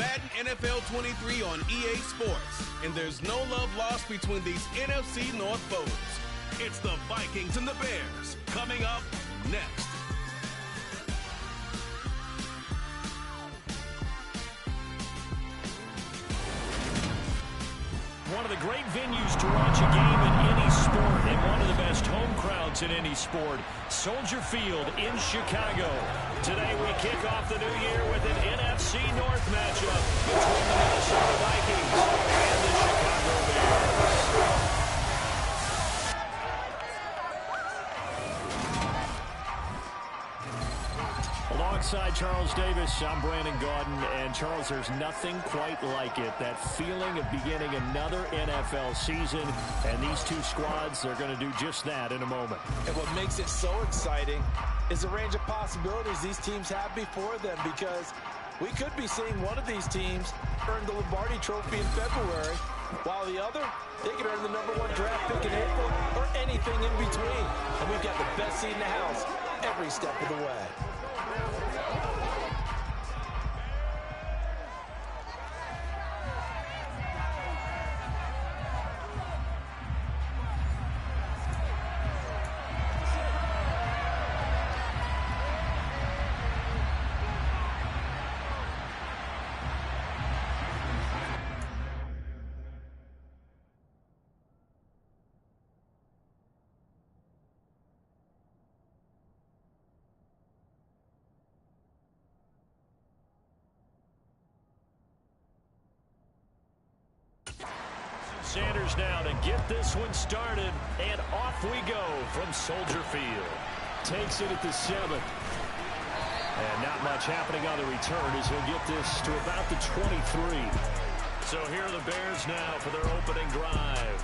Madden NFL 23 on EA Sports, and there's no love lost between these NFC North foes. It's the Vikings and the Bears coming up next. One of the great venues to watch a game in any sport, and one of the best home crowds in any sport, Soldier Field in Chicago. Today we kick off the new year with an NFC North matchup between the Minnesota Vikings and the Chicago Bears. Alongside Charles Davis, I'm Brandon Gaudin, and Charles, there's nothing quite like it. That feeling of beginning another NFL season, and these two squads are going to do just that in a moment. And what makes it so exciting is the range of possibilities these teams have before them, because we could be seeing one of these teams earn the Lombardi Trophy in February, while the other, they could earn the #1 draft pick in April, or anything in between. And we've got the best seat in the house every step of the way. Sanders now to get this one started, and off we go from Soldier Field. Takes it at the 7th. And not much happening on the return as he'll get this to about the 23. So here are the Bears now for their opening drive.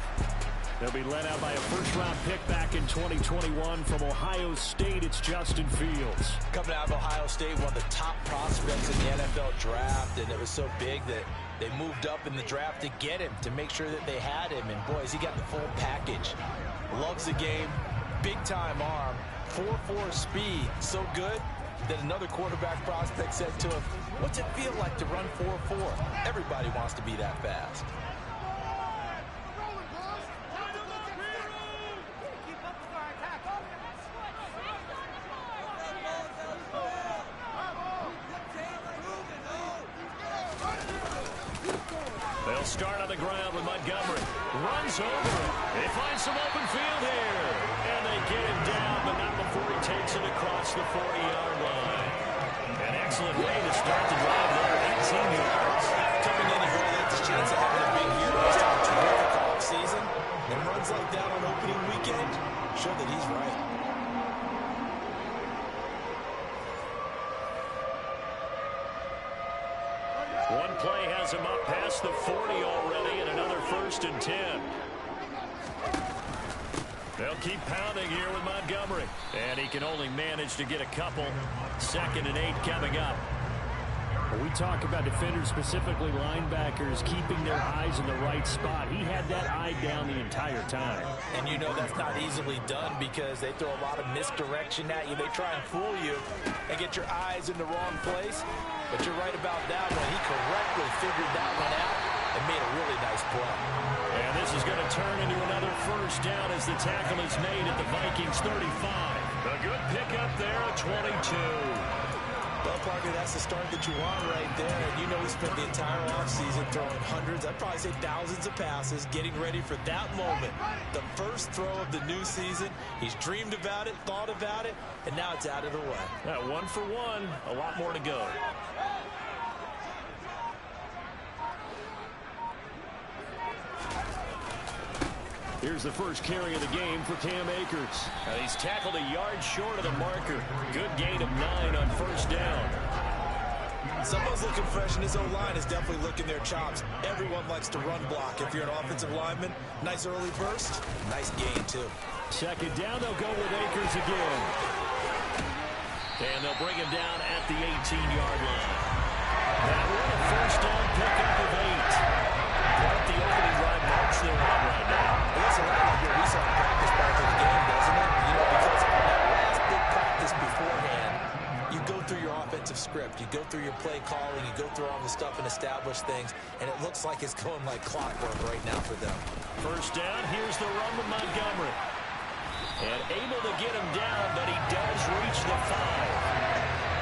They'll be led out by a first-round pick back in 2021 from Ohio State. It's Justin Fields. Coming out of Ohio State, one of the top prospects in the NFL draft, and it was so big that they moved up in the draft to get him, to make sure that they had him. And, boys, he got the full package. Loves the game, big-time arm, 4.4 speed, so good that another quarterback prospect said to him, "What's it feel like to run 4.4? Everybody wants to be that fast." They'll start on the ground with Montgomery. Runs over. They find some open field here. And they get him down, but not before he takes it across the 40-yard line. An excellent way to start the drive there, 18 yards. Coming in here, that's a chance of having a big year based on a terrific offseason. And runs like that on opening weekend show that he's right. One play has him up past the 40 already, and another 1st and 10. They'll keep pounding here with Montgomery. And he can only manage to get a couple. 2nd and 8 coming up. We talk about defenders, specifically linebackers, keeping their eyes in the right spot. He had that eye down the entire time. And you know that's not easily done because they throw a lot of misdirection at you. They try and fool you and get your eyes in the wrong place. But you're right about that one. He correctly figured that one out and made a really nice play. And this is going to turn into another 1st down as the tackle is made at the Vikings 35. A good pickup there at 22. Well, Parker, that's the start that you want right there. And you know he spent the entire offseason throwing hundreds, I'd probably say thousands of passes, getting ready for that moment. The first throw of the new season. He's dreamed about it, thought about it, and now it's out of the way. 1 for 1, a lot more to go. Here's the first carry of the game for Cam Akers. Now he's tackled a yard short of the marker. Good gain of 9 on 1st down. Someone's looking fresh, and his O-line is definitely looking their chops. Everyone likes to run block. If you're an offensive lineman, nice early burst, nice gain too. 2nd down, they'll go with Akers again. And they'll bring him down at the 18-yard line. That one a 1st down pickup of 8. Quite the opening drive march they're on right now. That's a lot like what we saw in practice part of the game, doesn't it? You know, because that last big practice beforehand, you go through your offensive script, you go through your play calling. You go through all the stuff and establish things, and it looks like it's going like clockwork right now for them. First down, here's the run with Montgomery. And able to get him down, but he does reach the 5.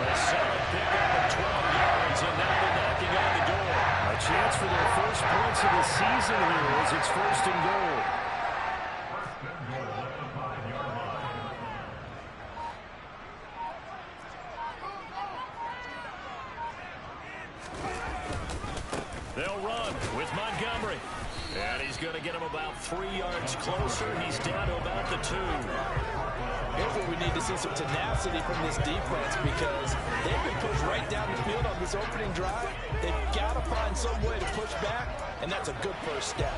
A solid pickup of 12 yards, and now they're knocking on the door. A chance for their first points of the season here as it's first and goal. They'll run with Montgomery. And he's going to get him about 3 yards closer. He's down to about the 2. Here's where we need to see some tenacity from this defense because they've been pushed right down the field on this opening drive. They've got to find some way to push back, and that's a good first step.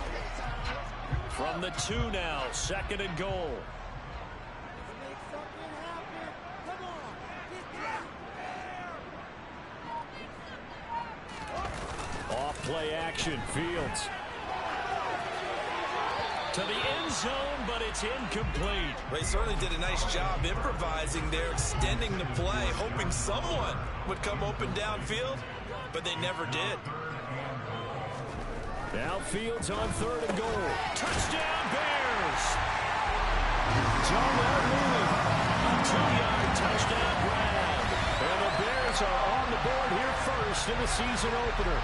From the 2 now, second and goal. Off play action, Fields. To the end zone, but it's incomplete. Well, he certainly did a nice job improvising there, extending the play, hoping someone would come open downfield, but they never did. Now Fields on third and goal. Touchdown, Bears! John moving. A 2-yard touchdown grab. And the Bears are on the board here first in the season opener.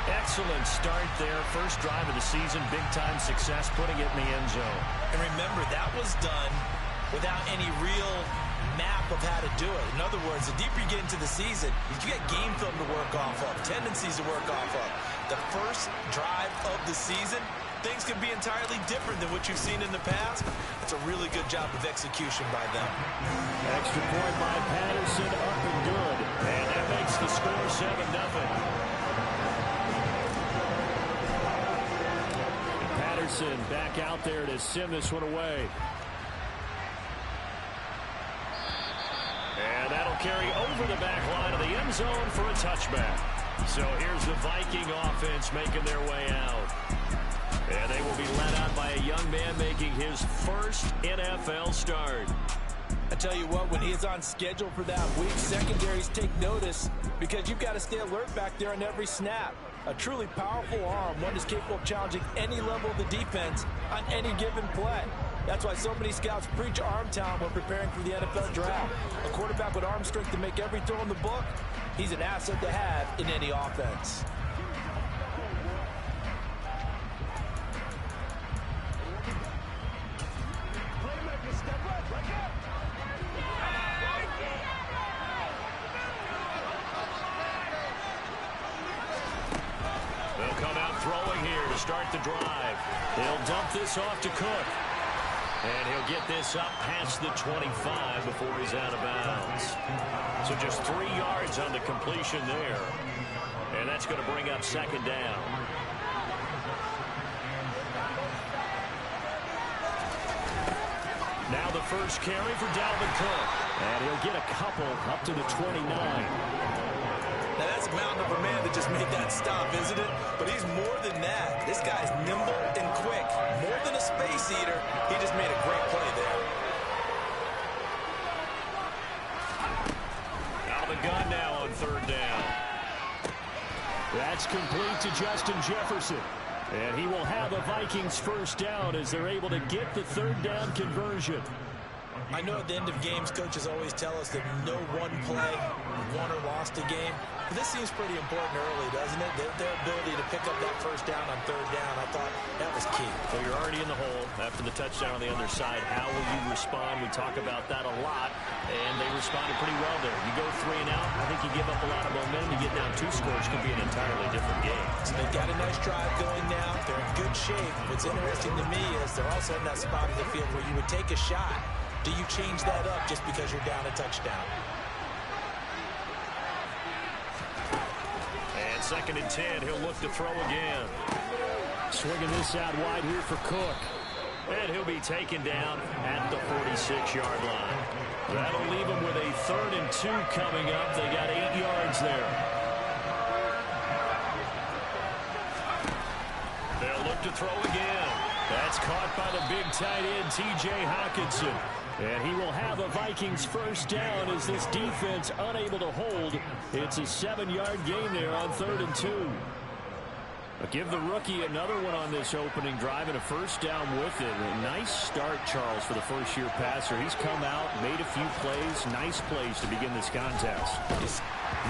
Excellent start there. First drive of the season, big-time success, putting it in the end zone. And remember, that was done without any real map of how to do it. In other words, the deeper you get into the season, you got game film to work off of, tendencies to work off of. The first drive of the season, things can be entirely different than what you've seen in the past. It's a really good job of execution by them. Extra point by Patterson, up and good. And that makes the score 7-0. Patterson back out there to send this one away. And that'll carry over the back line of the end zone for a touchback. So here's the Viking offense making their way out. And they will be led out by a young man making his first NFL start. I tell you what, when he is on schedule for that week, secondaries take notice because you've got to stay alert back there on every snap. A truly powerful arm, one is capable of challenging any level of the defense on any given play. That's why so many scouts preach arm talent when preparing for the NFL draft. A quarterback with arm strength to make every throw in the book, he's an asset to have in any offense. They'll come out throwing here to start the drive. They'll dump this off to Cook. And he'll get this up past the 25 before he's out of bounds. So just 3 yards on the completion there. And that's going to bring up second down. Now the first carry for Dalvin Cook. And he'll get a couple up to the 29. Now that's a mountain of a man that just made that stop, isn't it? But he's more than that. This guy's nimble and quick. More than a space eater. He just made a great play there. Out of the gun now on third down. That's complete to Justin Jefferson. And he will have the Vikings first down as they're able to get the third down conversion. I know at the end of games, coaches always tell us that no one play won or lost a game. But this seems pretty important early, doesn't it? Their ability to pick up that first down on third down, I thought that was key. So you're already in the hole after the touchdown on the other side. How will you respond? We talk about that a lot, and they responded pretty well there. You go 3 and out, I think you give up a lot of momentum. You get down 2 scores, could be an entirely different game. So they've got a nice drive going now. They're in good shape. What's interesting to me is they're also in that spot of the field where you would take a shot. Do you change that up just because you're down a touchdown? And second and 10, he'll look to throw again. Swinging this out wide here for Cook. And he'll be taken down at the 46-yard line. That'll leave him with a 3rd and 2 coming up. They got 8 yards there. They'll look to throw again. That's caught by the big tight end, T.J. Hockenson. And he will have a Vikings first down as this defense unable to hold. It's a 7-yard gain there on 3rd and 2. Give the rookie another one on this opening drive and a first down with it. A nice start, Charles, for the first-year passer. He's come out, made a few plays, nice plays to begin this contest. He's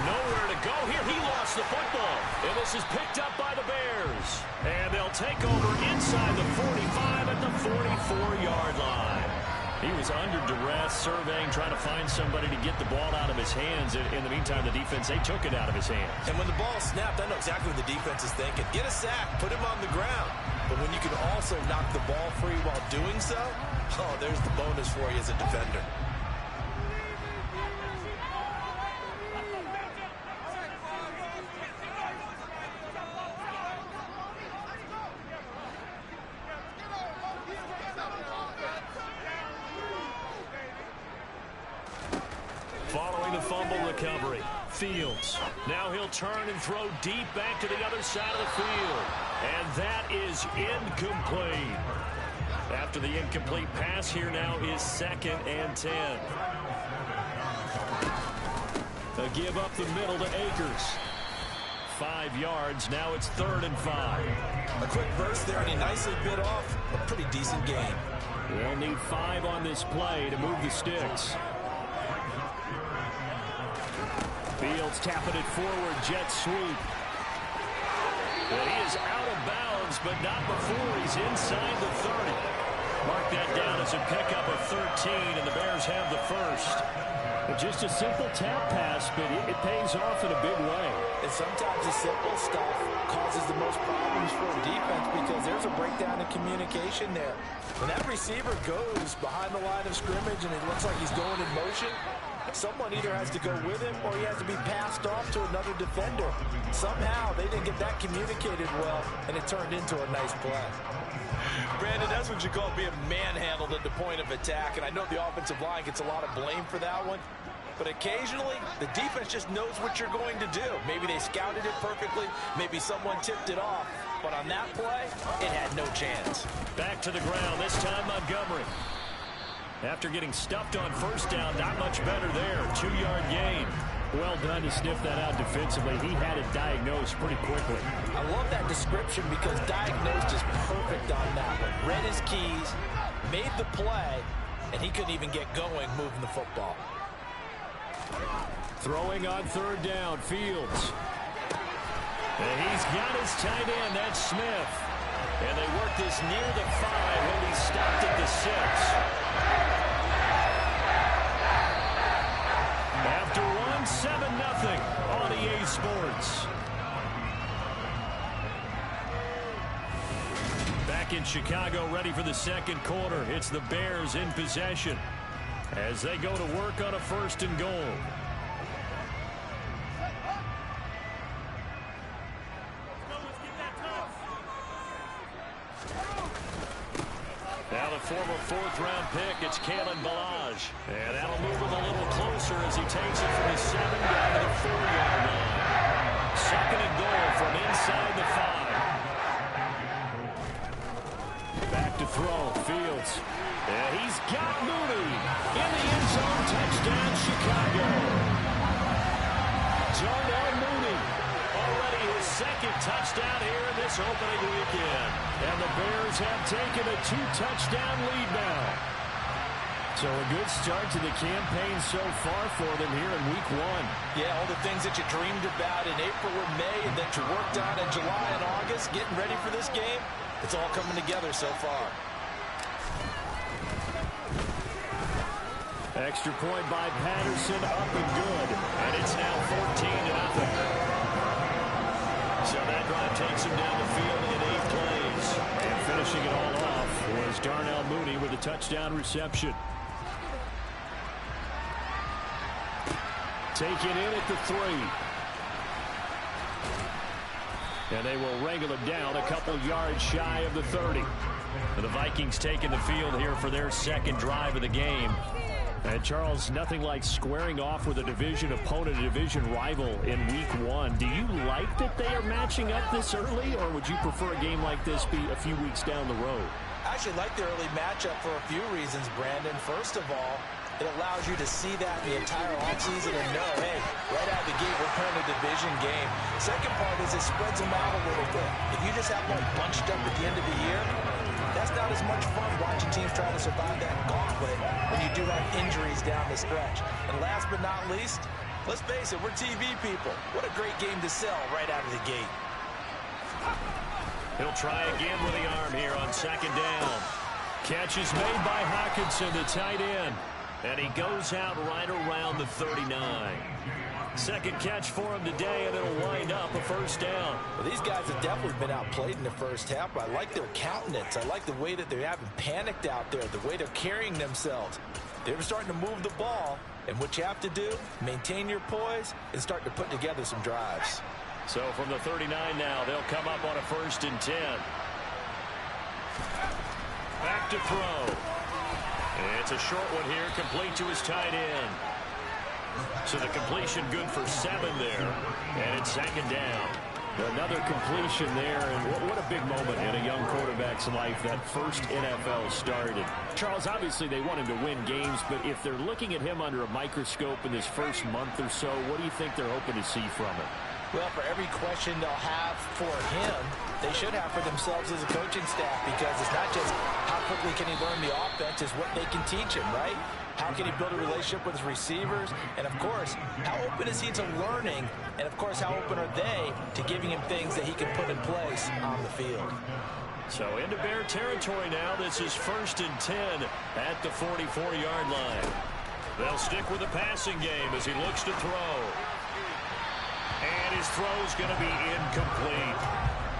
nowhere to go here. He lost the football. And this is picked up by the Bears. And they'll take over inside the 45 at the 44-yard line. He was under duress, surveying, trying to find somebody to get the ball out of his hands. In the meantime, the defense, they took it out of his hands. And when the ball snapped, I know exactly what the defense is thinking. Get a sack, put him on the ground. But when you can also knock the ball free while doing so, oh, there's the bonus for you as a defender. Following the fumble recovery, Fields. Now he'll turn and throw deep back to the other side of the field. And that is incomplete. After the incomplete pass, here now is 2nd and 10. A give up the middle to Akers. 5 yards, now it's 3rd and 5. A quick burst there, and he nicely bit off a pretty decent gain. They'll need 5 on this play to move the sticks. Fields tapping it forward, jet sweep. And he is out of bounds, but not before he's inside the 30. Mark that down as a pickup of 13, and the Bears have the first. Just a simple tap pass, but it pays off in a big way. And sometimes the simple stuff causes the most problems for a defense because there's a breakdown in communication there. When that receiver goes behind the line of scrimmage and it looks like he's going in motion, someone either has to go with him or he has to be passed off to another defender. Somehow they didn't get that communicated well, and it turned into a nice play. Brandon, that's what you call being manhandled at the point of attack, and I know the offensive line gets a lot of blame for that one, but occasionally the defense just knows what you're going to do. Maybe they scouted it perfectly, maybe someone tipped it off, but on that play, it had no chance. Back to the ground, this time Montgomery. After getting stuffed on first down, not much better there. 2-yard gain. Well done to sniff that out defensively. He had it diagnosed pretty quickly. I love that description because diagnosed is perfect on that one. Read his keys, made the play, and he couldn't even get going moving the football. Throwing on 3rd down, Fields. And he's got his tight end, that's Smith. And they work this near the 5 when he stopped at the 6. After 7-0 on EA Sports. Back in Chicago, ready for the 2nd quarter. It's the Bears in possession as they go to work on a 1st and goal. Now the former 4th-round pick, it's Kalen Ballage. And that'll move him a little closer as he takes it from the 7 down to the 4-yard line. 2nd and goal from inside the 5. Back to throw, Fields. And he's got Mooney in the end zone. Touchdown, Chicago. Darnell Mooney, already his 2nd touchdown here in this opening weekend. And the Bears have taken a 2-touchdown lead now. So a good start to the campaign so far for them here in week 1. Yeah, all the things that you dreamed about in April and May and that you worked on in July and August, getting ready for this game, it's all coming together so far. Extra point by Patterson, up and good. And it's now 14-0. So that drive takes him down the field in 8 plays. And finishing it all off was Darnell Mooney with a touchdown reception. Taken in at the 3. And they will wrangle it down a couple yards shy of the 30. And the Vikings taking the field here for their 2nd drive of the game. And Charles, nothing like squaring off with a division opponent, a division rival in week 1. Do you like that they are matching up this early, or would you prefer a game like this be a few weeks down the road? I actually like the early matchup for a few reasons, Brandon. First of all, it allows you to see that the entire offseason and know, hey, right out of the gate, we're playing a division game. Second part is it spreads them out a little bit. If you just have them all bunched up at the end of the year, that's not as much fun watching teams try to survive that gauntlet when you do have injuries down the stretch. And last but not least, let's face it, we're TV people. What a great game to sell right out of the gate. He'll try again with the arm here on second down. Catch is made by Hockenson, the tight end. And he goes out right around the 39. Second catch for him today, and it'll wind up a first down. Well, these guys have definitely been outplayed in the first half, but I like their countenance. I like the way that they haven't panicked out there, the way they're carrying themselves. They're starting to move the ball, and what you have to do, maintain your poise and start to put together some drives. So from the 39 now, they'll come up on a 1st and 10. Back to throw. It's a short one here, complete to his tight end. So the completion good for 7 there. And it's second down. Another completion there, and what a big moment in a young quarterback's life, that first NFL started. Charles, obviously they want him to win games, but if they're looking at him under a microscope in this first month or so, what do you think they're hoping to see from him? Well, for every question they'll have for him, they should have for themselves as a coaching staff, because it's not just how quickly can he learn the offense, it's what they can teach him, right? How can he build a relationship with his receivers? And, of course, how open is he to learning? And, of course, how open are they to giving him things that he can put in place on the field? So into Bear territory now. This is 1st and 10 at the 44-yard line. They'll stick with the passing game as he looks to throw. And his throw's going to be incomplete.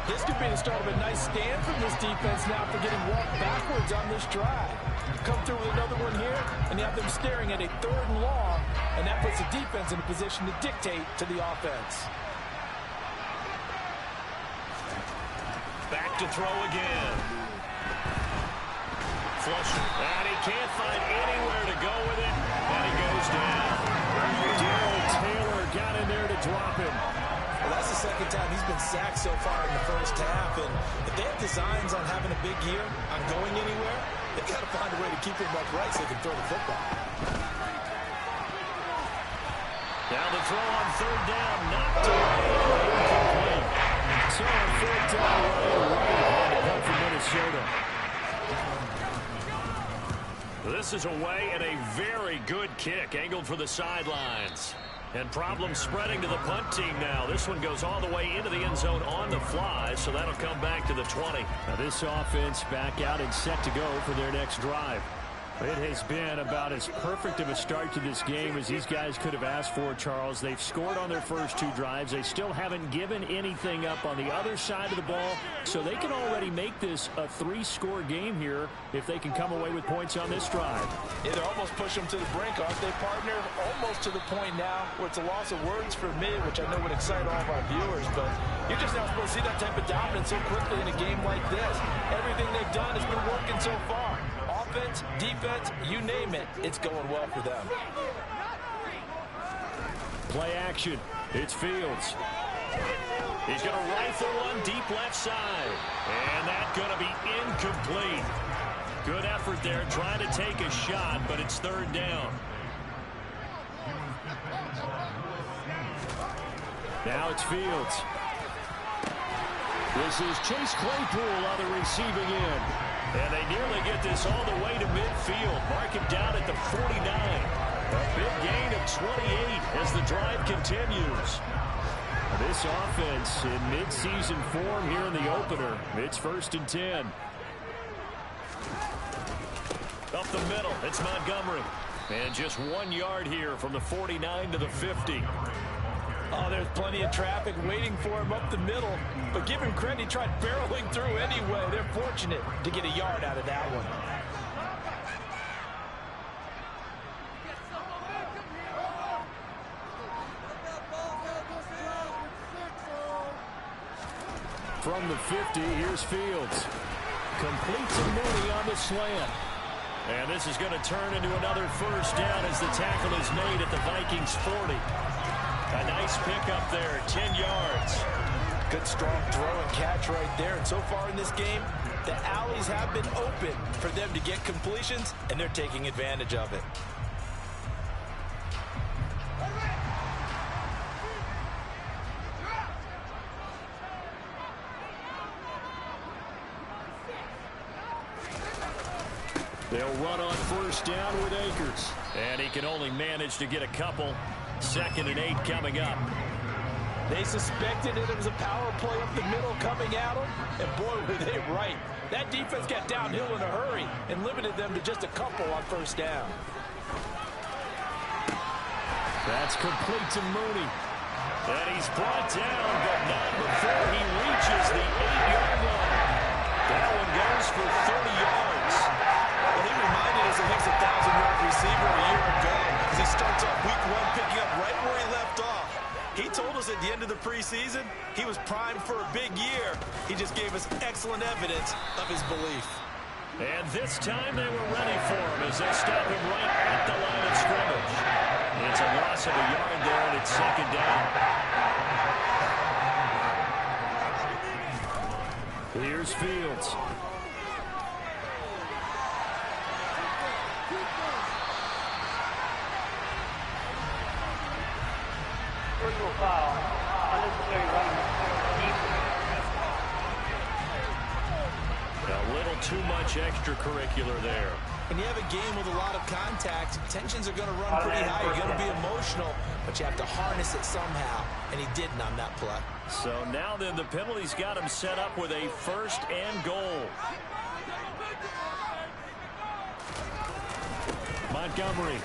This could be the start of a nice stand from this defense now for getting walked backwards on this drive. Come through with another one here, and you have them staring at a 3rd and long, and that puts the defense in a position to dictate to the offense. Back to throw again. Flush, and he can't find anywhere to go with it, and he goes down. Darrell Taylor got in there to drop him. Well, that's the second time he's been sacked so far in the first half, and if they have designs on having a big year, on going anywhere, they've got to find a way to keep him upright so they can throw the football. Now the throw on 3rd down, knocked away, incomplete. So on 4th down, Ryan Wright from Minnesota. This is away, and a very good kick, angled for the sidelines. And problems spreading to the punt team now. This one goes all the way into the end zone on the fly, so that'll come back to the 20. Now this offense back out and set to go for their next drive. It has been about as perfect of a start to this game as these guys could have asked for, Charles. They've scored on their first 2 drives. They still haven't given anything up on the other side of the ball, so they can already make this a 3-score game here if they can come away with points on this drive. Yeah, they're almost pushing them to the brink, aren't they, partner? Almost to the point now where it's a loss of words for me, which I know would excite all of our viewers, but you're just not supposed to see that type of dominance so quickly in a game like this. Everything they've done has been working so far. Offense, defense, you name it, it's going well for them. Play action. It's Fields. He's going to rifle one deep left side. And that's going to be incomplete. Good effort there, trying to take a shot, but it's 3rd down. Now it's Fields. This is Chase Claypool on the receiving end. And they nearly get this all the way to midfield. Mark him down at the 49. A big gain of 28 as the drive continues. This offense in mid-season form here in the opener. It's 1st and 10. Up the middle, it's Montgomery. And just 1 yard here from the 49 to the 50. Oh, there's plenty of traffic waiting for him up the middle. But give him credit, he tried barreling through anyway. They're fortunate to get a yard out of that one. From the 50, here's Fields. Complete to Mooney on the slant. And this is going to turn into another first down as the tackle is made at the Vikings 40. A nice pickup there, 10 yards. Good strong throw and catch right there. And so far in this game, The alleys have been open for them to get completions, and they're taking advantage of it. They'll run on first down with Akers. And he can only manage to get a couple. 2nd and 8 coming up. They suspected it was a power play up the middle coming at them, and boy, were they right. That defense got downhill in a hurry and limited them to just a couple on first down. That's complete to Mooney. And he's brought down, but not before he reaches the 8-yard line. That one goes for 30 yards. Well, he reminded us of his 1,000-yard receiver a year ago as he starts off week 1 picking up right where he left off. He told us at the end of the preseason he was primed for a big year. He just gave us excellent evidence of his belief. And this time they were ready for him as they stop him right at the line of scrimmage. It's a loss of a yard there, and it's 2nd down. Here's Fields. Personal foul, unnecessary running. A little too much extracurricular there. When you have a game with a lot of contact, tensions are going to run pretty high. You're going to be emotional, but you have to harness it somehow, and he didn't on that play. So now then the penalty's got him set up with a 1st and goal. Montgomery.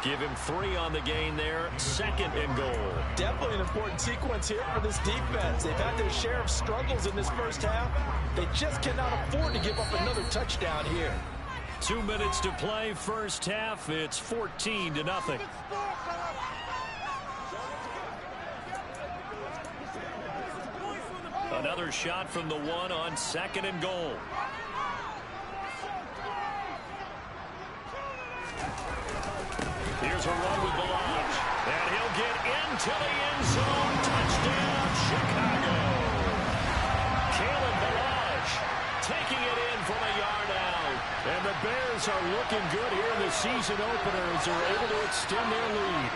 Give him 3 on the gain there. 2nd and goal. Definitely an important sequence here for this defense. They've had their share of struggles in this first half. They just cannot afford to give up another touchdown here. 2 minutes to play, first half. It's 14-0. Another shot from the 1 on 2nd and goal. Here's a run with Balaj. And he'll get into the end zone. Touchdown, Chicago. Caleb Balaj taking it in from a yard out. And the Bears are looking good here in the season opener as they're able to extend their lead.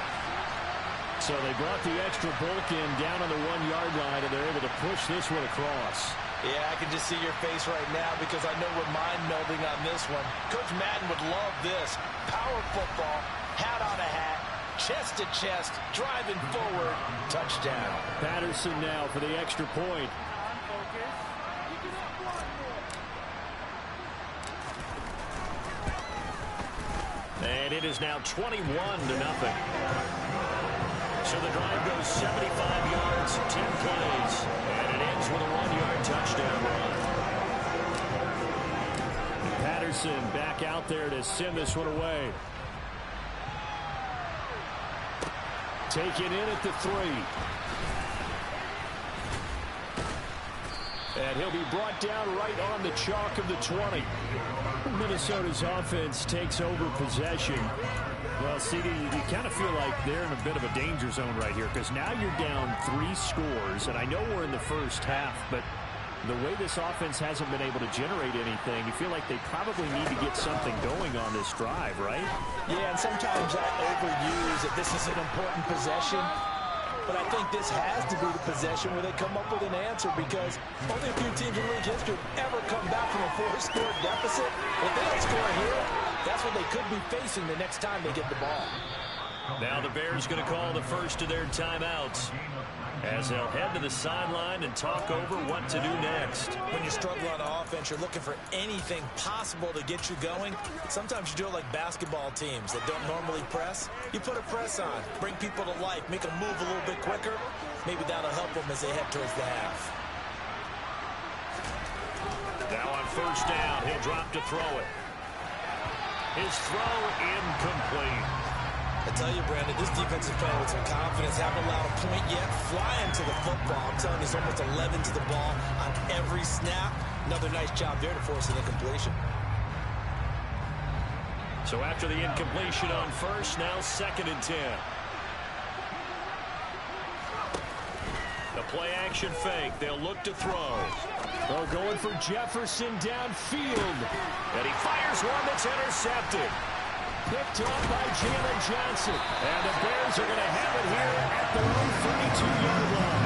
So they brought the extra bulk in down on the 1-yard line, and they're able to push this one across. Yeah, I can just see your face right now because I know we're mind-melding on this one. Coach Madden would love this. Power football, hat on a hat, chest to chest, driving forward, touchdown. Patterson now for the extra point. And it is now 21-0. So the drive goes 75 yards, 10 plays, and it ends with a 1-yard touchdown run. Patterson back out there to send this one away. Taken in at the 3. And he'll be brought down right on the chalk of the 20. Minnesota's offense takes over possession. Well, CD, you kind of feel like they're in a bit of a danger zone right here because now you're down 3 scores, and I know we're in the first half, but the way this offense hasn't been able to generate anything, you feel like they probably need to get something going on this drive, right? Yeah, and sometimes I overuse that this is an important possession, but I think this has to be the possession where they come up with an answer because only a few teams in league history have ever come back from a 4-score deficit. If they don't score here, that's what they could be facing the next time they get the ball. Now the Bears going to call the first of their timeouts as they'll head to the sideline and talk over what to do next. When you struggle on offense, you're looking for anything possible to get you going. Sometimes you do it like basketball teams that don't normally press. You put a press on, bring people to life, make them move a little bit quicker. Maybe that'll help them as they head towards the half. Now on first down, he'll drop to throw it. His throw incomplete. I tell you, Brandon, this defense is playing with some confidence. Haven't allowed a point yet. Flying to the football. I'm telling you, it's almost 11 to the ball on every snap. Another nice job there to force an incompletion. So after the incompletion on first, now 2nd and 10. The play action fake. They'll look to throw. Oh, going for Jefferson downfield. And he fires one that's intercepted. Picked off by Jalen Johnson. And the Bears are going to have it here at the 32-yard line.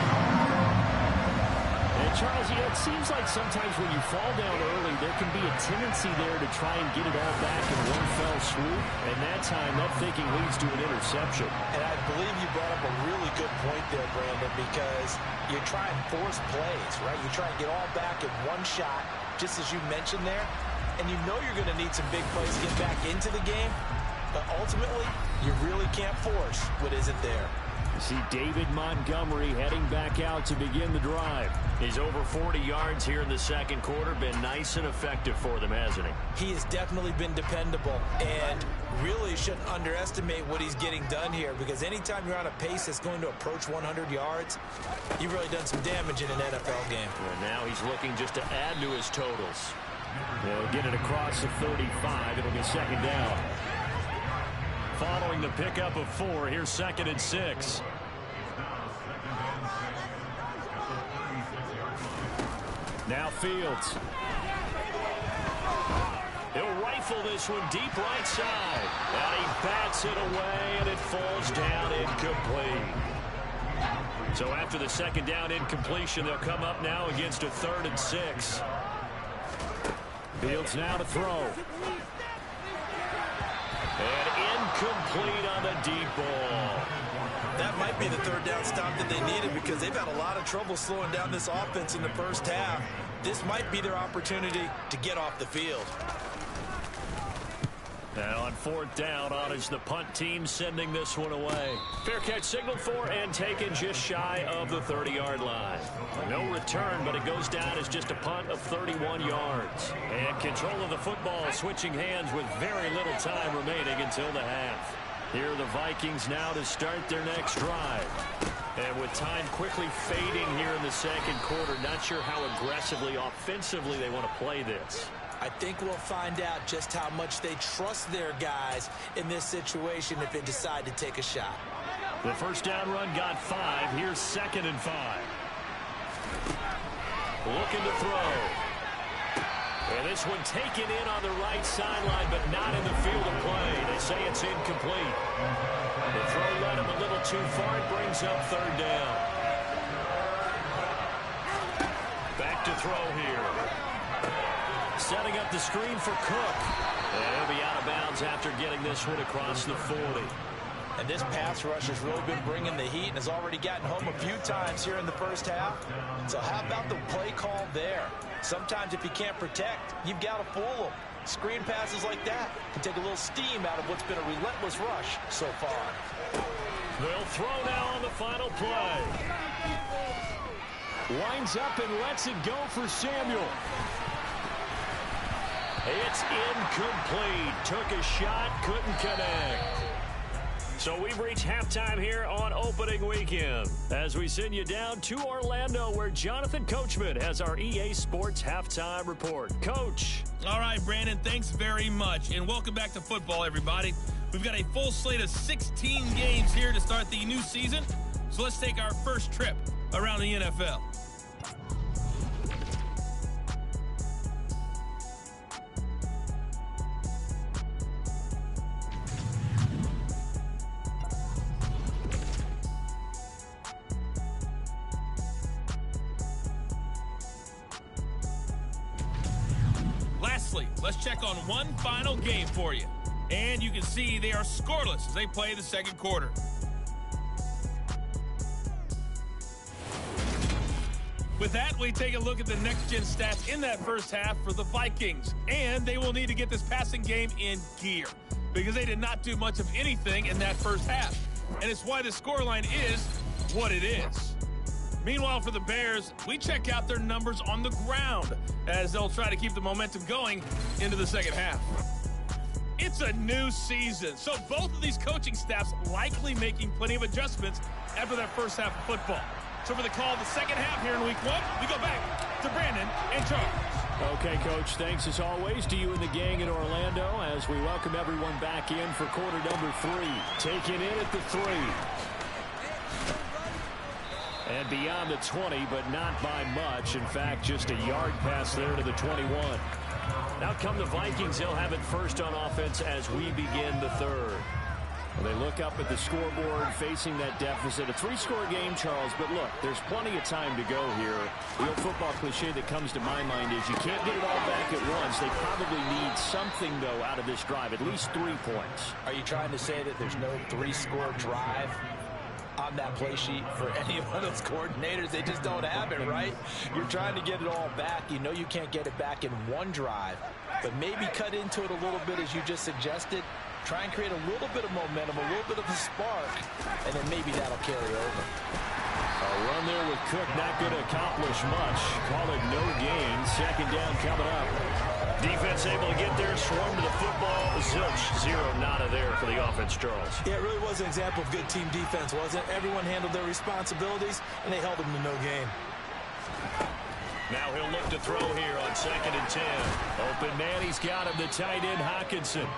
And Charles, it seems like sometimes when you fall down early, there can be a tendency there to try and get it all back in one fell swoop. And that time, that thinking leads to an interception. And I believe you brought up a really good point there, Brandon, because you try and force plays, right? You try and get all back in one shot, just as you mentioned there. And you know you're going to need some big plays to get back into the game. But ultimately, you really can't force what isn't there. You see David Montgomery heading back out to begin the drive. He's over 40 yards here in the second quarter. Been nice and effective for them, hasn't he? He has definitely been dependable. And really shouldn't underestimate what he's getting done here, because anytime you're on a pace that's going to approach 100 yards, you've really done some damage in an NFL game. And now he's looking just to add to his totals. They'll get it across the 35. It'll be second down. Following the pickup of 4, here's 2nd and 6. Now Fields. He'll rifle this one deep right side. And he bats it away, and it falls down incomplete. So after the second down incompletion, they'll come up now against a 3rd and 6. Fields now to throw. And incomplete on the deep ball. That might be the 3rd down stop that they needed, because they've had a lot of trouble slowing down this offense in the first half. This might be their opportunity to get off the field. Now on 4th down, on is the punt team sending this one away. Fair catch signaled for and taken just shy of the 30-yard line. No return, but it goes down as just a punt of 31 yards. And control of the football switching hands with very little time remaining until the half. Here are the Vikings now to start their next drive. And with time quickly fading here in the second quarter, not sure how aggressively, offensively they want to play this. I think we'll find out just how much they trust their guys in this situation if they decide to take a shot. The first down run got 5. Here's 2nd and 5. Looking to throw. And this one taken in on the right sideline, but not in the field of play. They say it's incomplete. The throw led him a little too far. It brings up 3rd down. Back to throw here. Setting up the screen for Cook. And he'll be out of bounds after getting this one across the 40. And this pass rush has really been bringing the heat and has already gotten home a few times here in the first half. So how about the play call there? Sometimes if you can't protect, you've got to fool them. Screen passes like that can take a little steam out of what's been a relentless rush so far. They'll throw now on the final play. Winds up and lets it go for Samuel. It's incomplete. Took a shot, couldn't connect. So we've reached halftime here on opening weekend as we send you down to Orlando, where Jonathan Coachman has our EA Sports halftime report. Coach. All right, Brandon, thanks very much. And welcome back to football, everybody. We've got a full slate of 16 games here to start the new season. So let's take our first trip around the NFL. Let's check on one final game for you. And you can see they are scoreless as they play the second quarter. With that, we take a look at the next-gen stats in that first half for the Vikings. And they will need to get this passing game in gear, because they did not do much of anything in that first half. And it's why the scoreline is what it is. Meanwhile, for the Bears, we check out their numbers on the ground as they'll try to keep the momentum going into the second half. It's a new season, so both of these coaching staffs likely making plenty of adjustments after that first half of football. So for the call of the second half here in week 1, we go back to Brandon and Charles. Okay, Coach, thanks as always to you and the gang in Orlando as we welcome everyone back in for quarter number 3. Taking in at the 3. And beyond the 20, but not by much. In fact, just a yard pass there to the 21. Now come the Vikings. They'll have it first on offense as we begin the third. Well, they look up at the scoreboard facing that deficit. A 3-score game, Charles, but look, there's plenty of time to go here. The old football cliche that comes to my mind is you can't get it all back at once. They probably need something, though, out of this drive, at least 3 points. Are you trying to say that there's no 3-score drive on that play sheet for any one of those coordinators? They just don't have it, right? You're trying to get it all back. You know you can't get it back in one drive, but maybe cut into it a little bit as you just suggested. Try and create a little bit of momentum, a little bit of a spark, and then maybe that'll carry over. A run there with Cook not going to accomplish much. Call it no gain. Second down coming up. Defense able to get there, swarm to the football. Zilch, 0 nada there for the offense, Charles. Yeah, it really was an example of good team defense, wasn't it? Everyone handled their responsibilities, and they held them to no gain. Now he'll look to throw here on 2nd and 10. Open man, he's got him, the tight end, Hockenson.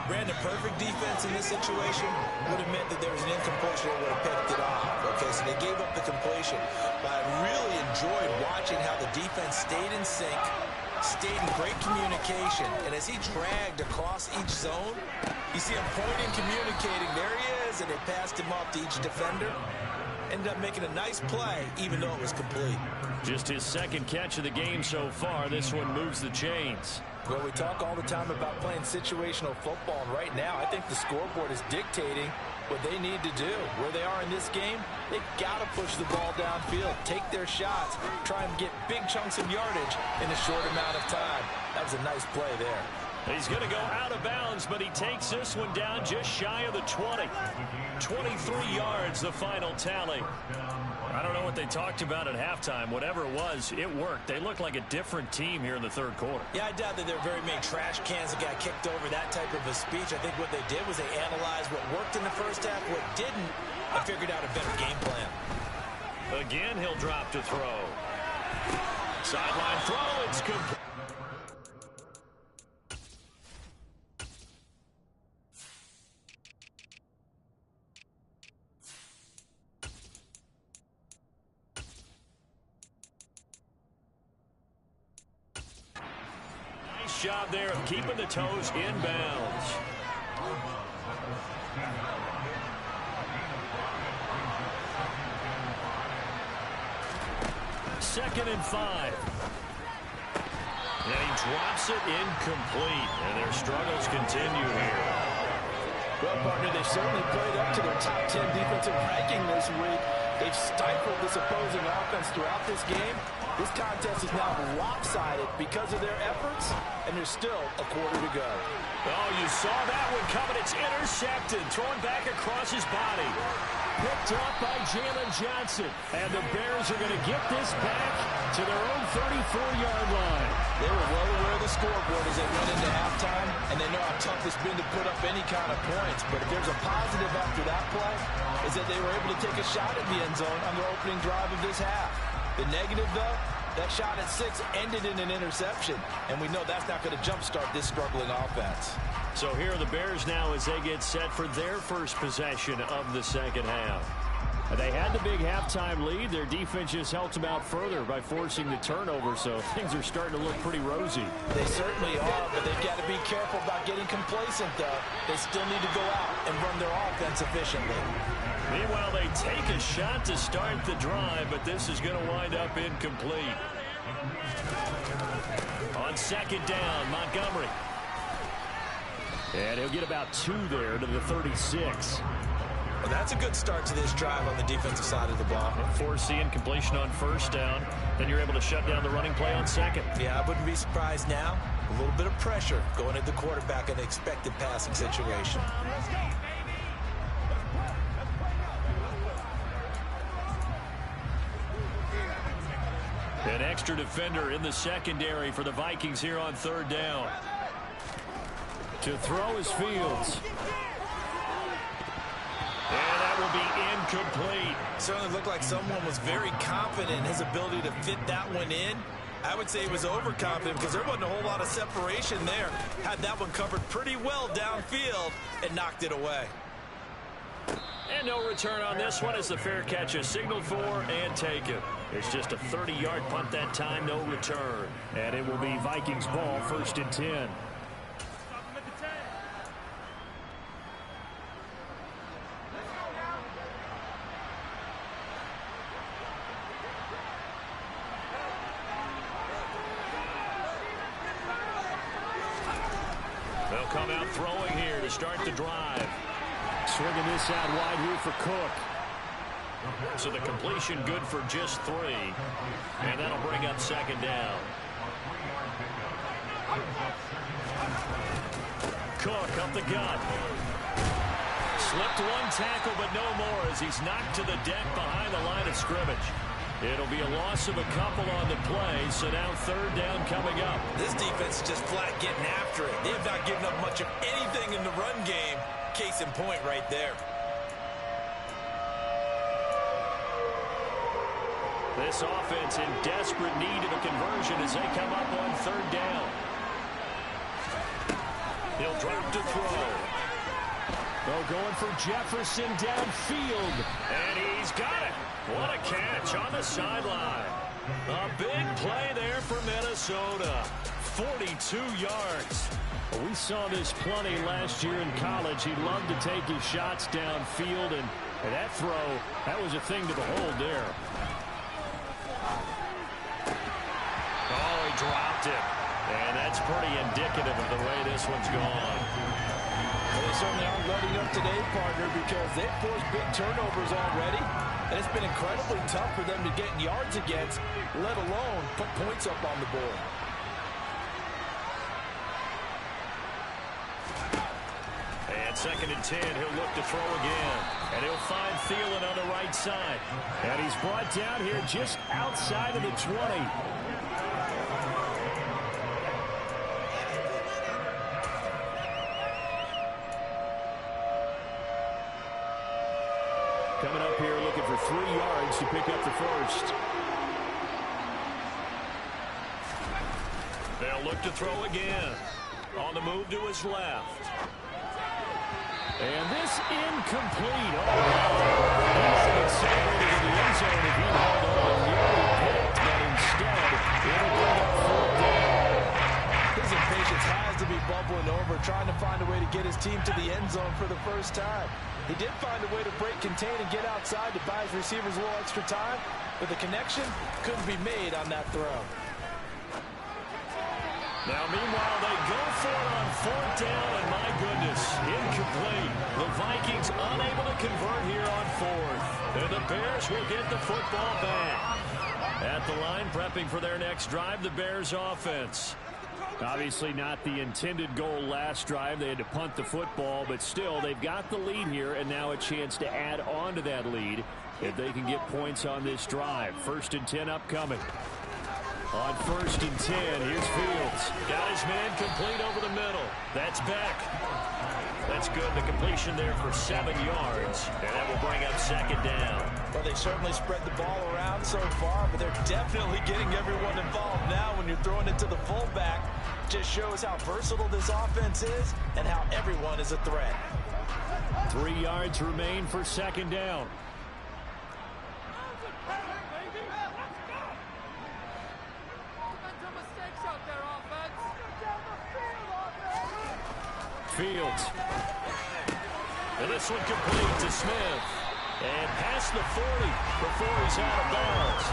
Brandon, perfect defense in this situation would have meant that there was an incompletion that would have picked it off. Okay, so they gave up the completion. But I really enjoyed watching how the defense stayed in sync, stayed in great communication. And as he dragged across each zone, you see him pointing, communicating. There he is, and they passed him off to each defender. Ended up making a nice play, even though it was complete. Just his 2nd catch of the game so far. This one moves the chains. Well, we talk all the time about playing situational football, and right now I think the scoreboard is dictating what they need to do. Where they are in this game, they've got to push the ball downfield, take their shots, try and get big chunks of yardage in a short amount of time. That was a nice play there. He's going to go out of bounds, but he takes this one down just shy of the 20. 23 yards, the final tally. I don't know what they talked about at halftime. Whatever it was, it worked. They look like a different team here in the 3rd quarter. Yeah, I doubt that there are very many trash cans that got kicked over, that type of a speech. I think what they did was they analyzed what worked in the first half, what didn't, and figured out a better game plan. Again, he'll drop to throw. Sideline throw, it's complete. Job there of keeping the toes inbounds. 2nd and 5. And he drops it incomplete. And their struggles continue here. Well, partner, they certainly played up to their top 10 defensive ranking this week. They've stifled this opposing offense throughout this game. This contest is now lopsided because of their efforts, and there's still a quarter to go. Oh, you saw that one coming. It's intercepted, thrown back across his body. Picked up by Jalen Johnson. And the Bears are going to get this back to their own 34-yard line. They were well aware of the scoreboard as they went into halftime, and they know how tough it's been to put up any kind of points. But if there's a positive after that play, is that they were able to take a shot at the end zone on their opening drive of this half. The negative, though, that shot at 6 ended in an interception, and we know that's not going to jumpstart this struggling offense. So here are the Bears now as they get set for their first possession of the 2nd half. They had the big halftime lead. Their defense just helped them out further by forcing the turnover, so things are starting to look pretty rosy. They certainly are, but they've got to be careful about getting complacent, though. They still need to go out and run their offense efficiently. Meanwhile, they take a shot to start the drive, but this is going to wind up incomplete. On 2nd down, Montgomery. And he'll get about 2 there to the 36. Well, that's a good start to this drive on the defensive side of the ball. Force the incompletion on 1st down. Then you're able to shut down the running play on 2nd. Yeah, I wouldn't be surprised now. A little bit of pressure going at the quarterback in an expected passing situation. An extra defender in the secondary for the Vikings here on 3rd down. To throw is Fields. And that will be incomplete. Certainly looked like someone was very confident in his ability to fit that one in. I would say he was overconfident because there wasn't a whole lot of separation there. Had that one covered pretty well downfield and knocked it away. And no return on this one as the fair catch is signaled for and taken. It's just a 30-yard punt that time, no return. And it will be Vikings ball, 1st and 10. They'll come out throwing here to start the drive. Swinging this out wide here for Cook. So the completion good for just 3. And that'll bring up 2nd down. Cook up the gut. Slipped 1 tackle, but no more as he's knocked to the deck behind the line of scrimmage. It'll be a loss of a couple on the play, so now 3rd down coming up. This defense is just flat getting after it. They have not given up much of anything in the run game. Case in point right there. This offense in desperate need of a conversion as they come up on 3rd down. He'll drop to throw. They're going for Jefferson downfield. And he's got it. What a catch on the sideline. A big play there for Minnesota. 42 yards. Well, we saw this plenty last year in college. He loved to take his shots downfield, and that throw, that was a thing to behold there. Oh, he dropped it. And that's pretty indicative of the way this one's gone. Well, they certainly aren't letting up today, partner, because they've forced big turnovers already. And it's been incredibly tough for them to get yards against, let alone put points up on the board. And 2nd and 10, he'll look to throw again. And he'll find Thielen on the right side. And he's brought down here just outside of the 20. Coming up here looking for 3 yards to pick up the 1st. They'll look to throw again. On the move to his left. And this incomplete. Oh, wow. He's accelerated in the end zone if he held on. Nearly picked, but instead, it'll bring up 4th down. His impatience has to be bubbling over, trying to find a way to get his team to the end zone for the first time. He did find a way to break, contain, and get outside to buy his receivers a little extra time, but the connection couldn't be made on that throw. Now, meanwhile, they go for it on 4th down, and my goodness, incomplete. The Vikings unable to convert here on 4th. And the Bears will get the football back. At the line, prepping for their next drive, the Bears offense. Obviously not the intended goal last drive. They had to punt the football, but still, they've got the lead here, and now a chance to add on to that lead if they can get points on this drive. 1st and 10 upcoming. On 1st and 10, here's Fields. Got his man complete over the middle. That's Beck. That's good. The completion there for 7 yards, and that will bring up 2nd down. Well, they certainly spread the ball around so far, but they're definitely getting everyone involved now when you're throwing it to the fullback. Just shows how versatile this offense is and how everyone is a threat. 3 yards remain for 2nd down. Fields. And this one complete to Smith. And past the 40 before he's out of bounds.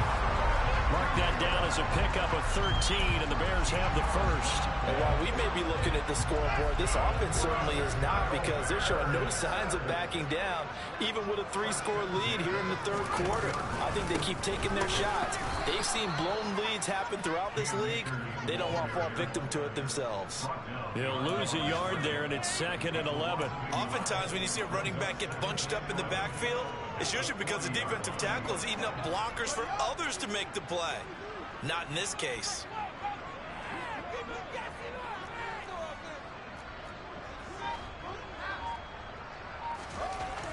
Mark that down as a pickup of 13, and the Bears have the 1st. And while we may be looking at the scoreboard, this offense certainly is not, because they're showing no signs of backing down, even with a 3-score lead here in the 3rd quarter. I think they keep taking their shots. They've seen blown leads happen throughout this league. They don't want to fall victim to it themselves. They'll lose a yard there, and it's 2nd and 11. Oftentimes when you see a running back get bunched up in the backfield, it's usually because the defensive tackle is eating up blockers for others to make the play. Not in this case.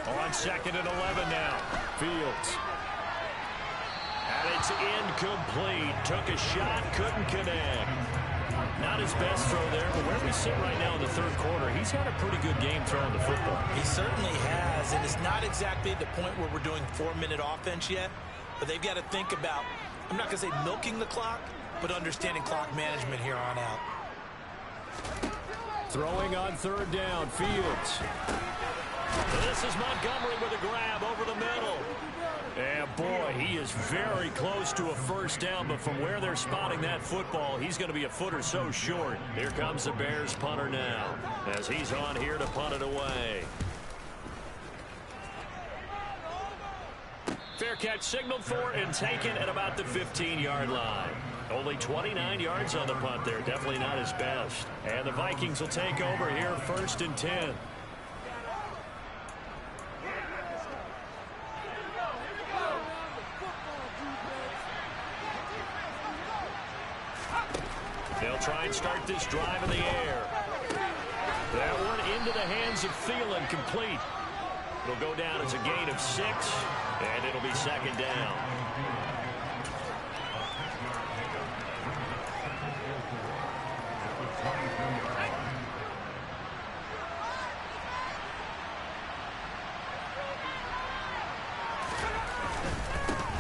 On 2nd and 11 now. Fields. And it's incomplete. Took a shot, couldn't connect. Not his best throw there, but where we sit right now in the third quarter, he's had a pretty good game throwing the football. He certainly has, and it's not exactly the point where we're doing 4-minute offense yet, but they've got to think about, I'm not going to say milking the clock, but understanding clock management here on out. Throwing on third down, Fields. This is Montgomery with a grab over the middle. And boy, he is very close to a first down, but from where they're spotting that football, he's going to be a foot or so short. Here comes the Bears punter now, as he's on here to punt it away. Fair catch signaled for and taken at about the 15-yard line. Only 29 yards on the punt there. Definitely not his best. And the Vikings will take over here, 1st and 10. They'll try and start this drive in the air. That one into the hands of Thielen, complete. It'll go down as a gain of 6, and it'll be 2nd down.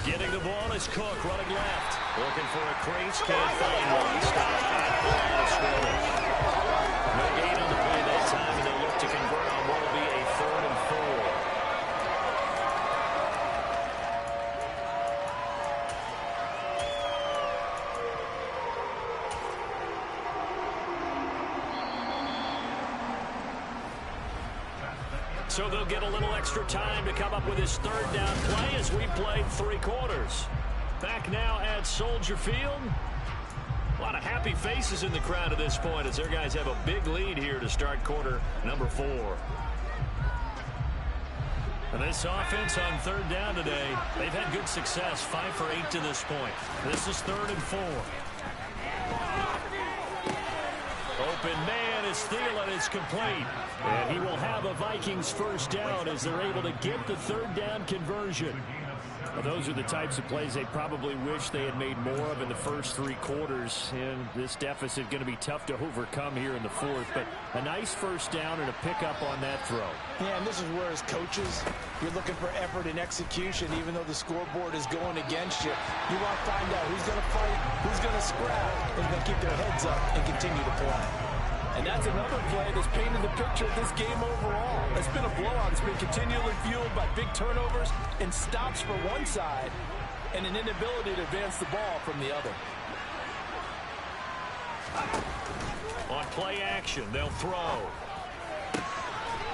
Getting the ball is Cook, running left. Looking for a crease, can't find one. Stopped at the line of scrimmage. No gain on the play that time, and they'll look to convert on what will be a 3rd and 4. So they'll get a little extra time to come up with his 3rd down play as we played 3 quarters. Back now at Soldier Field. A lot of happy faces in the crowd at this point as their guys have a big lead here to start quarter number 4. And this offense on 3rd down today, they've had good success, 5 for 8 to this point. This is 3rd and 4. Open man is Thielen. It's complete. And he will have a Vikings 1st down as they're able to get the 3rd down conversion. Well, those are the types of plays they probably wish they had made more of in the first 3 quarters. And this deficit going to be tough to overcome here in the 4th. But a nice 1st down and a pickup on that throw. Yeah, and this is where as coaches, you're looking for effort and execution. Even though the scoreboard is going against you, you want to find out who's going to fight, who's going to scrap, who's going to keep their heads up and continue to play. And that's another play that's painted the picture of this game overall. It's been a blowout. It's been continually fueled by big turnovers and stops for one side and an inability to advance the ball from the other. On play action, they'll throw.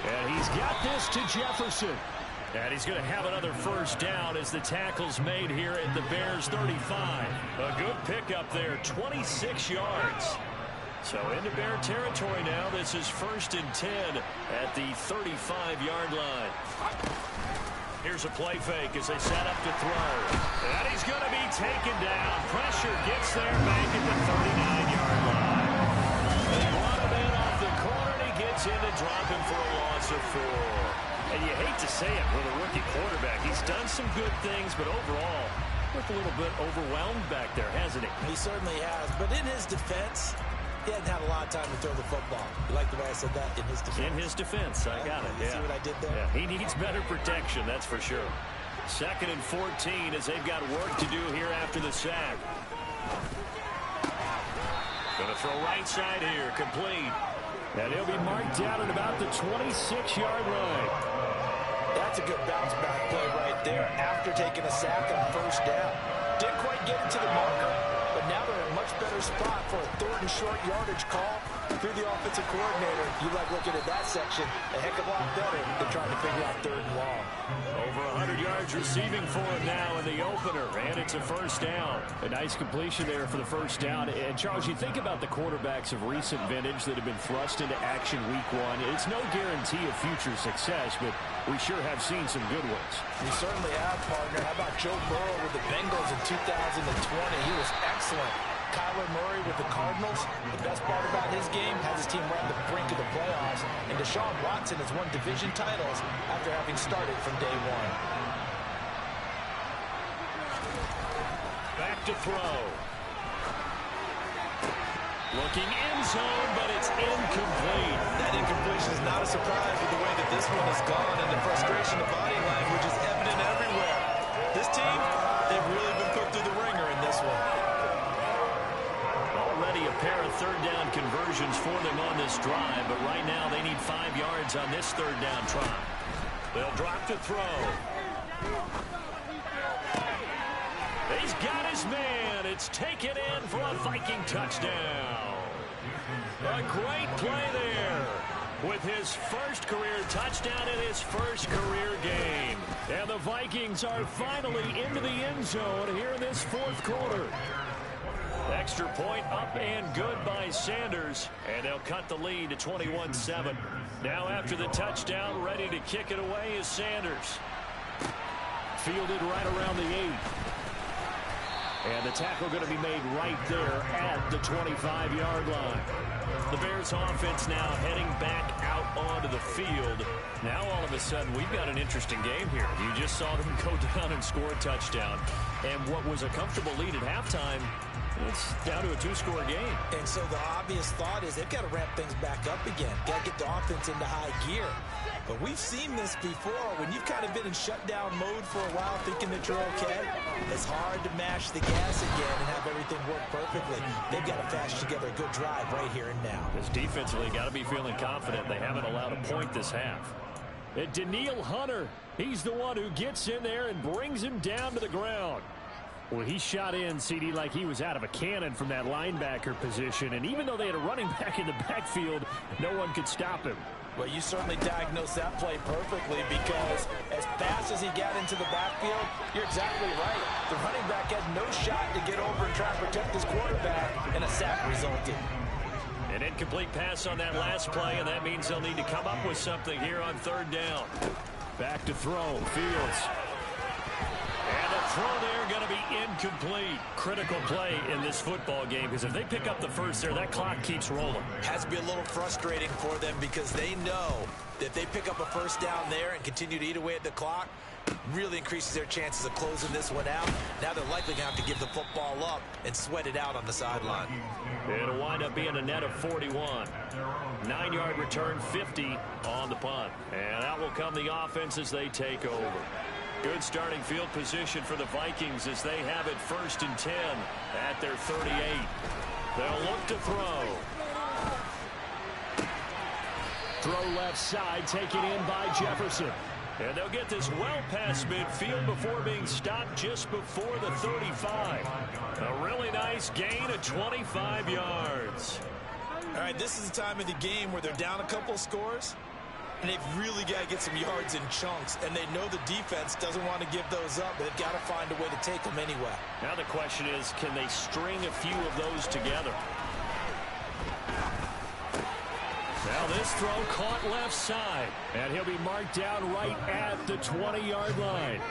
And he's got this to Jefferson. And he's going to have another 1st down as the tackle's made here at the Bears 35. A good pickup there, 26 yards. So into Bear territory now. This is 1st and 10 at the 35-yard line. Here's a play fake as they set up to throw. And he's going to be taken down. Pressure gets there back at the 39-yard line. They brought him in off the corner, and he gets in to drop him for a loss of 4. And you hate to say it with a rookie quarterback. He's done some good things, but overall, looked a little bit overwhelmed back there, hasn't he? He certainly has. But in his defense, he hadn't had a lot of time to throw the football. You like the way I said that? In his defense. In his defense. I got it. You see what I did there? Yeah, he needs better protection, that's for sure. 2nd and 14 as they've got work to do here after the sack. Going to throw right side here, complete. And he'll be marked down at about the 26-yard line. That's a good bounce back play right there after taking a sack on 1st down. Didn't quite get it to the marker, but now they're in a much better spot for a 3rd and short yardage call through the offensive coordinator. You like looking at that section a heck of a lot better than trying to figure out 3rd and long. Over 100 yards receiving for him now in the opener, and it's a 1st down. A nice completion there for the 1st down. And Charles, you think about the quarterbacks of recent vintage that have been thrust into action week 1. It's no guarantee of future success, but we sure have seen some good ones. We certainly have, partner. How about Joe Burrow with the Bengals in 2020? He was excellent. Kyler Murray with the Cardinals. The best part about his game has his team right on the brink of the playoffs. And Deshaun Watson has won division titles after having started from day 1. Back to throw. Looking end zone, but it's incomplete. That incompletion is not a surprise with the way that this one has gone, and the frustration of body language is evident everywhere. This team, they've really been put through the ringer in this one. Already a pair of third down conversions for them on this drive, but right now they need 5 yards on this third down try. They'll drop to throw. He's got his man. It's taken in for a Viking touchdown. A great play there with his first career touchdown in his first career game. And the Vikings are finally into the end zone here in this fourth quarter. Extra point up and good by Sanders, and they'll cut the lead to 21-7. Now after the touchdown, ready to kick it away is Sanders. Fielded right around the 8. And the tackle going to be made right there at the 25-yard line. The Bears offense now heading back out onto the field. Now all of a sudden we've got an interesting game here. You just saw them go down and score a touchdown. And what was a comfortable lead at halftime, it's down to a 2-score game. And so the obvious thought is they've got to ramp things back up again. Got to get the offense into high gear. But we've seen this before. When you've kind of been in shutdown mode for a while thinking that you're okay, it's hard to mash the gas again and have everything work perfectly. They've got to fashion together a good drive right here and now. Because defensively, got to be feeling confident. They haven't allowed a point this half. And Daniil Hunter, he's the one who gets in there and brings him down to the ground. Well, he shot in, CD, like he was out of a cannon from that linebacker position. And even though they had a running back in the backfield, no one could stop him. Well, you certainly diagnosed that play perfectly, because as fast as he got into the backfield, you're exactly right. The running back had no shot to get over and try to protect his quarterback, and a sack resulted. An incomplete pass on that last play, and that means they'll need to come up with something here on third down. Back to throw, Fields. And the throw there going to be incomplete. Critical play in this football game, because if they pick up the first there, that clock keeps rolling. Has to be a little frustrating for them, because they know that if they pick up a first down there and continue to eat away at the clock, really increases their chances of closing this one out. Now they're likely going to have to give the football up and sweat it out on the sideline. It'll wind up being a net of 41. 9-yard return, 50 on the punt. And out will come the offense as they take over. Good starting field position for the Vikings as they have it 1st and 10 at their 38. They'll look to throw. Throw left side, taken in by Jefferson. And they'll get this well past midfield before being stopped just before the 35. A really nice gain of 25 yards. All right, this is the time of the game where they're down a couple of scores, and they've really got to get some yards in chunks, and they know the defense doesn't want to give those up, but they've got to find a way to take them anyway. Now the question is, can they string a few of those together? Now this throw caught left side, and he'll be marked down right at the 20-yard line.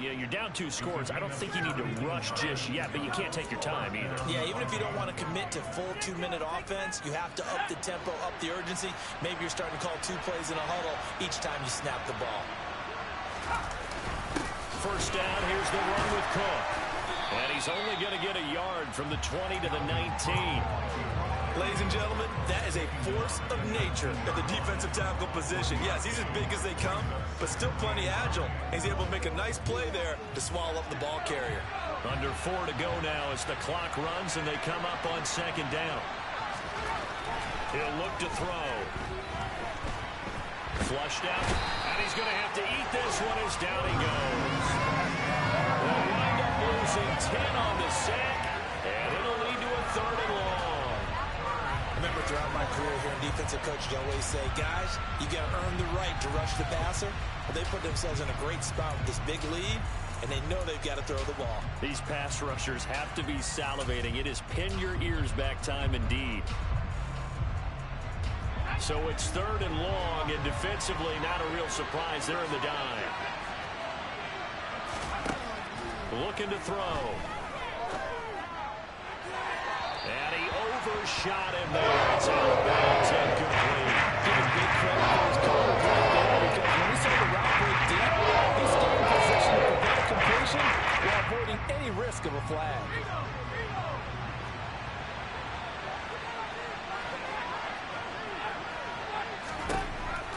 Yeah, you're down 2 scores. I don't think you need to rush just yet, but you can't take your time either. Yeah, even if you don't want to commit to full 2-minute offense, you have to up the tempo, up the urgency. Maybe you're starting to call 2 plays in a huddle each time you snap the ball. First down, here's the run with Cook. And he's only going to get a yard from the 20 to the 19. Ladies and gentlemen, that is a force of nature at the defensive tackle position. Yes, he's as big as they come, but still plenty agile. He's able to make a nice play there to swallow up the ball carrier. Under 4 to go now as the clock runs and they come up on 2nd down. He'll look to throw. Flushed out, and he's going to have to eat this one as down he goes. They'll wind up losing 10 on the sack, and it'll lead to a 3rd and long. Remember, throughout my career here in defensive coach, I always say, guys, you got to earn the right to rush the passer. Well, they put themselves in a great spot with this big lead, and they know they've got to throw the ball. These pass rushers have to be salivating. It is pin your ears back time indeed. So it's 3rd and long, and defensively not a real surprise. They're in the dime. Looking to throw. And he overshot him there. It's out of bounds, incomplete. Give him big credit for his coverage right there, because when he saw the route break deep, flag.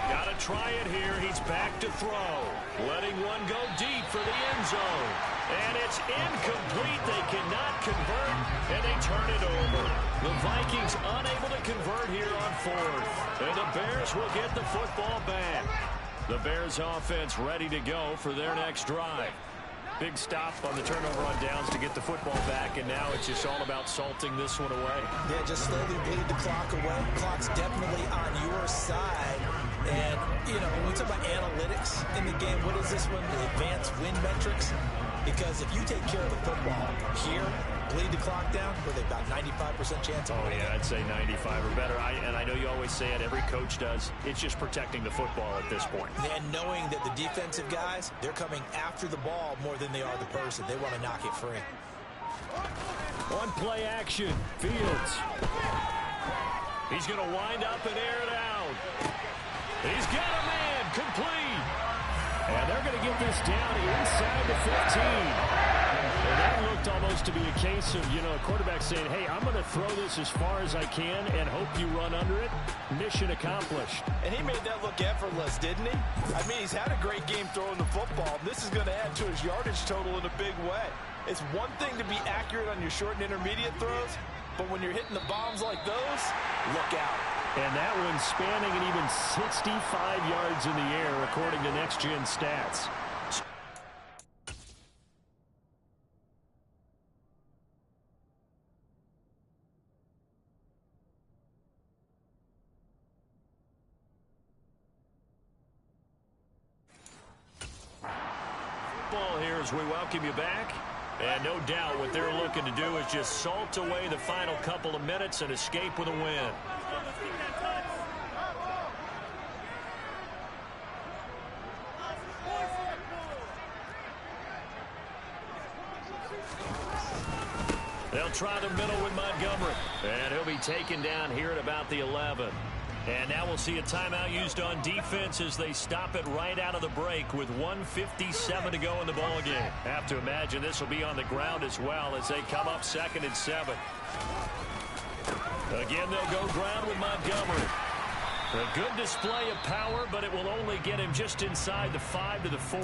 Got to try it here. He's back to throw. Letting one go deep for the end zone. And it's incomplete. They cannot convert, and they turn it over. The Vikings unable to convert here on fourth. And the Bears will get the football back. The Bears offense ready to go for their next drive. Big stop on the turnover on downs to get the football back, and now it's just all about salting this one away. Yeah, just slowly bleed the clock away. Clock's definitely on your side. And, you know, when we talk about analytics in the game, what is this one? The advanced win metrics? Because if you take care of the football here, bleed the clock down, with about 95% chance of winning. Oh, yeah, I'd say 95 or better. And I know you always say it, every coach does. It's just protecting the football at this point. And knowing that the defensive guys, they're coming after the ball more than they are the person. They want to knock it free. On play action, Fields. He's going to wind up and air it out. He's got a man, complete. And they're going to get this down inside the 15. And that looked almost to be a case of, you know, a quarterback saying, hey, I'm going to throw this as far as I can and hope you run under it. Mission accomplished. And he made that look effortless, didn't he? I mean, he's had a great game throwing the football. This is going to add to his yardage total in a big way. It's one thing to be accurate on your short and intermediate throws, but when you're hitting the bombs like those, look out. And that one's spanning an even 65 yards in the air, according to Next Gen Stats. Ball here as we welcome you back. And no doubt what they're looking to do is just salt away the final couple of minutes and escape with a win. They'll try the middle with Montgomery. And he'll be taken down here at about the 11. And now we'll see a timeout used on defense as they stop it right out of the break with 1:57 to go in the ballgame. Have to imagine this will be on the ground as well as they come up 2nd and 7. Again, they'll go ground with Montgomery. A good display of power, but it will only get him just inside the 5 to the 4.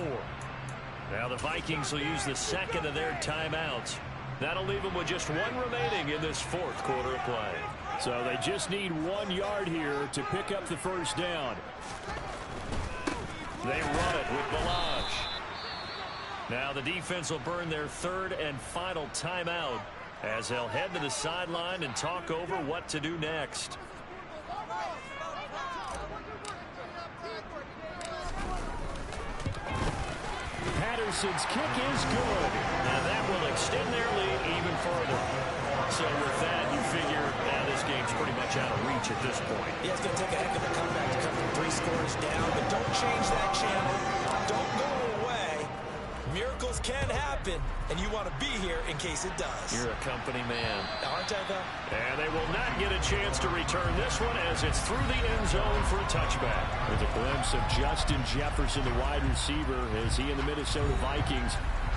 Now the Vikings will use the second of their timeouts. That'll leave them with just one remaining in this 4th quarter of play. So they just need 1 yard here to pick up the first down. They run it with Balaj. Now the defense will burn their 3rd and final timeout as they'll head to the sideline and talk over what to do next. Patterson's kick is good, and that will extend their lead even further. So with that, you figure this game's pretty much out of reach at this point. Yeah, it's going to take a heck of a comeback to come from 3 scores down, but don't change that channel. Don't go away. Miracles can happen, and you want to be here in case it does. You're a company man. Aren't I, though? And they will not get a chance to return this one as it's through the end zone for a touchback. With a glimpse of Justin Jefferson, the wide receiver, as he and the Minnesota Vikings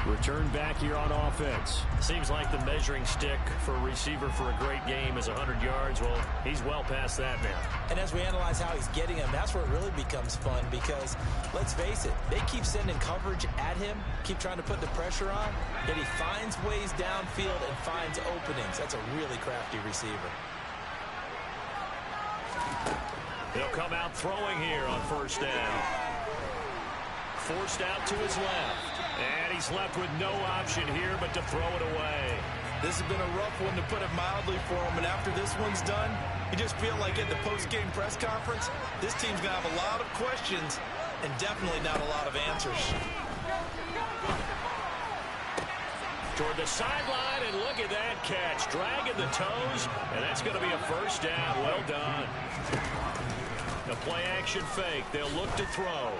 return back here on offense. Seems like the measuring stick for a receiver for a great game is 100 yards. Well, he's well past that now. And as we analyze how he's getting them, that's where it really becomes fun because, let's face it, they keep sending coverage at him, keep trying to put the pressure on, yet he finds ways downfield and finds openings. That's a really crafty receiver. He'll come out throwing here on 1st down. Forced out to his left. And he's left with no option here but to throw it away. This has been a rough one, to put it mildly, for him. And after this one's done, you just feel like at the post-game press conference, this team's going to have a lot of questions and definitely not a lot of answers. Toward the sideline, and look at that catch. Dragging the toes, and that's going to be a 1st down. Well done. The play-action fake. They'll look to throw.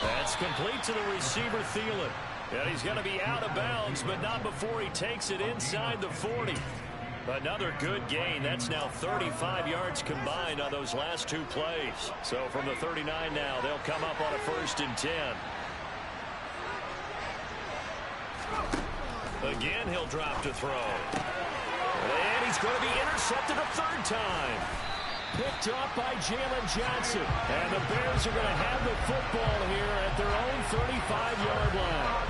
That's complete to the receiver, Thielen. And he's going to be out of bounds, but not before he takes it inside the 40. Another good gain. That's now 35 yards combined on those last 2 plays. So from the 39 now, they'll come up on a 1st and 10. Again, he'll drop to throw. And he's going to be intercepted a third time. Picked off by Jalen Johnson. And the Bears are going to have the football here at their own 35-yard line.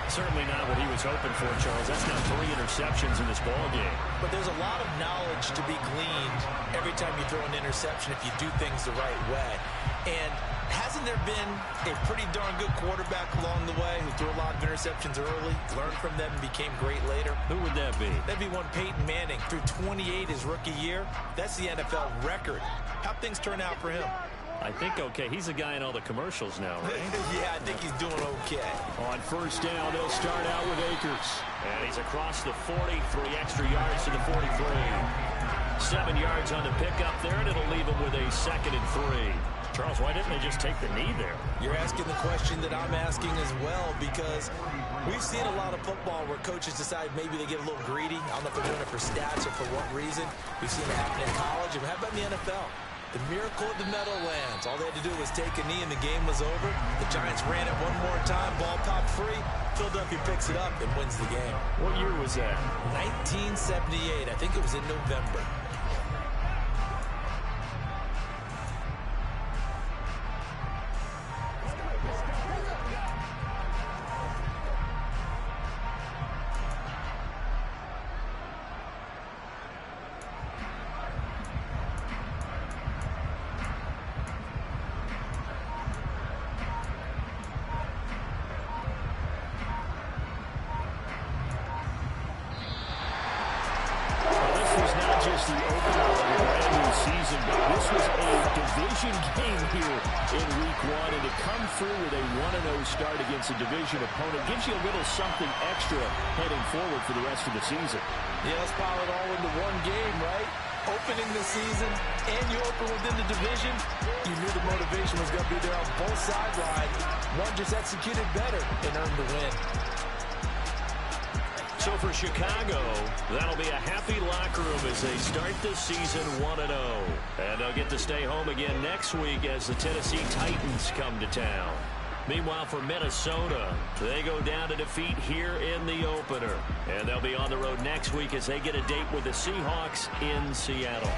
Certainly not what he was hoping for, Charles. That's now 3 interceptions in this ball game. But there's a lot of knowledge to be gleaned every time you throw an interception if you do things the right way. And hasn't there been a pretty darn good quarterback along the way who threw a lot of interceptions early, learned from them, and became great later? Who would that be? That'd be one Peyton Manning. Threw 28 his rookie year. That's the NFL record. How'd things turn out for him? I think okay. He's a guy in all the commercials now, right? Yeah, I think he's doing okay. On first down, they'll start out with Akers. And he's across the 40, 3 extra yards to the 43. 7 yards on the pickup there, and it'll leave him with a 2nd and 3. Charles, why didn't they just take the knee there? You're asking the question that I'm asking as well, because we've seen a lot of football where coaches decide maybe they get a little greedy. I don't know if they're doing it for stats or for what reason. We've seen it happen in college. And how about in the NFL? The miracle at the Meadowlands. All they had to do was take a knee and the game was over. The Giants ran it one more time. Ball popped free. Philadelphia picks it up and wins the game. What year was that? 1978. I think it was in November. A division opponent gives you a little something extra heading forward for the rest of the season. Yeah, let's pile it all into one game, right? Opening the season, and you open within the division. You knew the motivation was going to be there on both sidelines. One just executed better and earned the win. So for Chicago, that'll be a happy locker room as they start the season 1-0. And they'll get to stay home again next week as the Tennessee Titans come to town. Meanwhile, for Minnesota, they go down to defeat here in the opener. And they'll be on the road next week as they get a date with the Seahawks in Seattle.